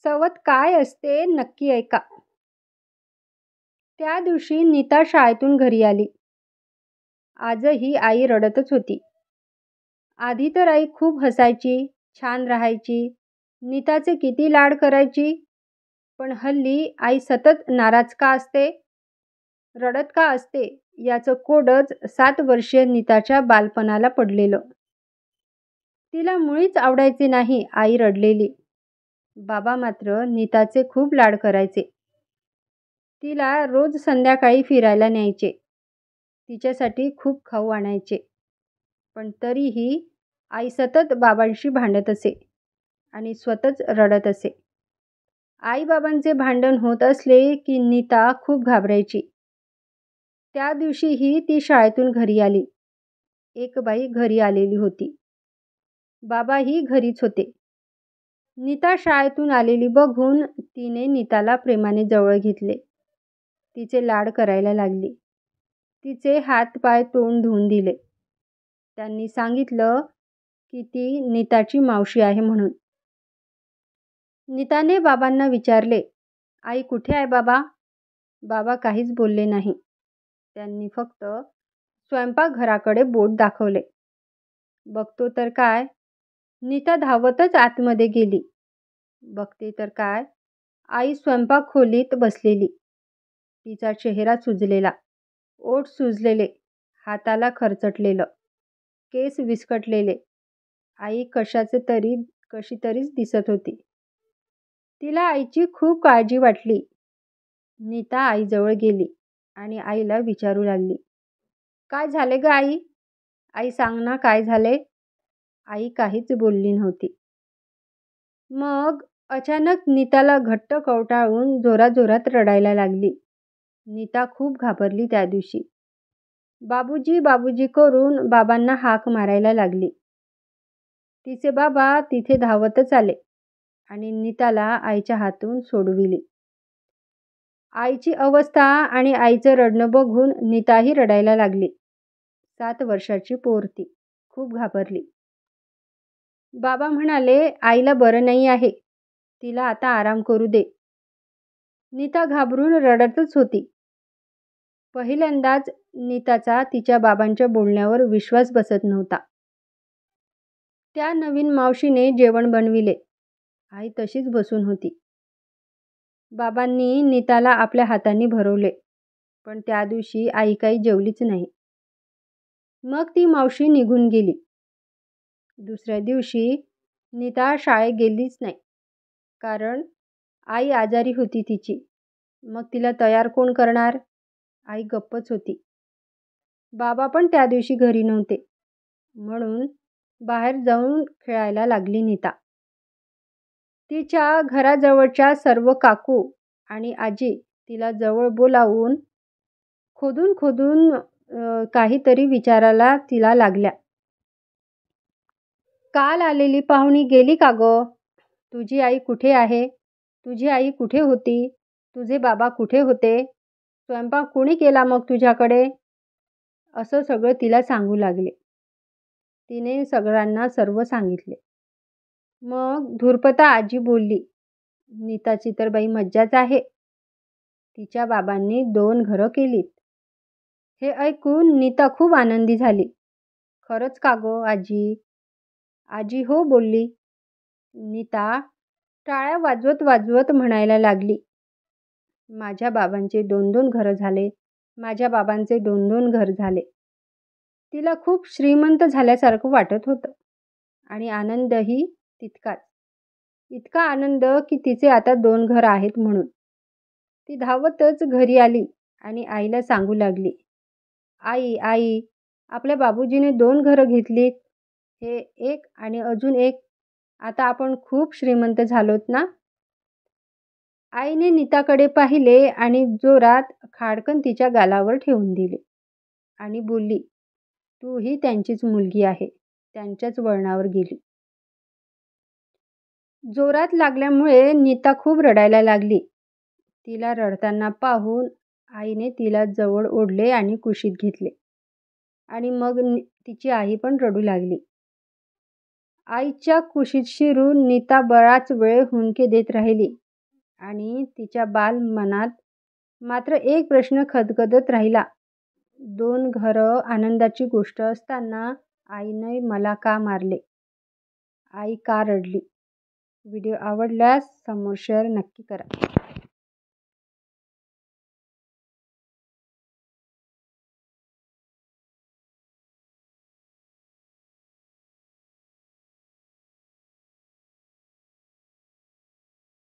सवत काय असते नक्की ऐका. त्या दिवशी नीता शाळेतून घरी आली. आजही आई रडतच होती. आधी तर आई खूप हसायची, छान राहायची, नीताचे किती लाड करायची. पण हल्ली आई सतत नाराज का असते, रडत का असते याचं कोडच 7 वर्षीय नीताच्या बालपणाला पडलेलं. तिला मुळीच आवडायचे नाही आई रडलेली. बाबा मात्र नीताचे खूप लाड करायचे. तिला रोज संध्याकाळी फिरायला न्यायचे. तिच्यासाठी खूप खाऊ आणायचे. पण तरीही आई सतत बाबांशी भांडत असे आणि स्वतःच रडत असे. आई-बाबांचे भांडण होत असले की नीता खूप घाबरायची. त्या दिवशीही ती शाळेतून घरी आली. एक बाई घरी आलेली होती. बाबाही घरीच होते. नीता शाळेतून आलेली बघून तिने नीताला प्रेमाने जवळ घेतले. तिचे लाड करायला लागली. तिचे हात-पाय तोंड धुवून दिले. त्यांनी सांगितलं की ती नीताची मावशी आहे म्हणून. नीताने बाबांना विचारले, आई कुठे आहे बाबा? बाबा काहीच बोलले नाही. त्यांनी फक्त स्वयंपाकघराकडे बोट दाखवले. बघतो तर काय, नीता धावतच आतमध्ये गेली. बघते तर काय, आई स्वयंपाक खोलीत बसलेली. तिचा चेहरा सुजलेला, ओठ सुजलेले, हाताला खरचटलेलं, केस विस्कटलेले. आई कशी तरीच दिसत होती. तिला आईची खूप काळजी वाटली. नीता आईजवळ गेली आणि आईला विचारू लागली, काय झाले ग आई? आई सांग ना काय झाले? आई काहीच बोलली नव्हती. मग अचानक नीताला घट्ट कवटाळून जोराजोरात रडायला लागली. नीता खूप घाबरली त्या दिवशी. बाबूजी बाबूजी करून बाबांना हाक मारायला लागली. तिचे बाबा तिथे धावतच आले आणि नीताला आईच्या हातून सोडविली. आईची अवस्था आणि आईचं रडणं बघून नीताही रडायला लागली. 7 वर्षाची पोर ती, खूप घाबरली. बाबा म्हणाले, आईला बरं नाही आहे, तिला आता आराम करू दे. नीता घाबरून रडतच होती. पहिल्यांदाच नीताचा तिच्या बाबांच्या बोलण्यावर विश्वास बसत नव्हता. त्या नवीन मावशीने जेवण बनविले. आई तशीच बसून होती. बाबांनी नीताला आपल्या हातांनी भरवले. पण त्या दिवशी आई काही जेवलीच नाही. मग ती मावशी निघून गेली. दुसऱ्या दिवशी नीता शाळेत गेलीच नाही. कारण आई आजारी होती तिची. मग तिला तयार कोण करणार? आई गप्पच होती. बाबा पण त्या दिवशी घरी नव्हते. म्हणून बाहेर जाऊन खेळायला लागली नीता. तिच्या घराजवळच्या सर्व काकू आणि आजी तिला जवळ बोलावून खोदून खोदून काहीतरी विचारायला तिला लागल्या. काल आलेली पाहुणी गेली का गं? तुझी आई कुठे आहे? तुझी आई कुठे होती? तुझे बाबा कुठे होते? स्वयंपाक कोणी केला मग तुझ्याकडे? असं सगळं तिला सांगू लागले. तिने सगळ्यांना सर्व सांगितले. मग धुरपता आजी बोलली, नीताची तर बाई मज्जाच आहे. तिच्या बाबांनी 2 घरं केलीत. हे ऐकून नीता खूप आनंदी झाली. खरंच का गं आजी? आजी हो बोलली. नीता टाळ्या वाजवत वाजवत म्हणायला लागली, माझ्या बाबांचे 2-2 घरं झाले. माझ्या बाबांचे 2-2 घर झाले. तिला खूप श्रीमंत झाल्यासारखं वाटत होतं आणि आनंदही तितकाच. इतका आनंद की तिचे आता 2 घर आहेत म्हणून. ती धावतच घरी आली आणि आईला सांगू लागली, आई आई आपल्या बाबूजीने 2 घरं घेतलीत. हे एक आणि अजून एक. आता आपण खूप श्रीमंत झालोत ना? आईने नीताकडे पाहिले आणि जोरात खाडकन तिच्या गालावर ठेवून दिले आणि बोलली, तू ही त्यांचीच मुलगी आहे. त्यांच्याच वळणावर गेली. जोरात लागल्यामुळे नीता खूप रडायला लागली. तिला रडताना पाहून आईने तिला जवळ ओढले आणि कुशीत घेतले आणि मग तिची आई पण रडू लागली. आईच्या कुशीत शिरून नीता बराच वेळ हुंदके देत राहिली आणि तिच्या बालमनात मात्र एक प्रश्न खदखदत राहिला. 2 घरं आनंदाची गोष्ट असताना आईने मला का मारले? आई का रडली? व्हिडिओ आवडल्यास समोर शेअर नक्की करा.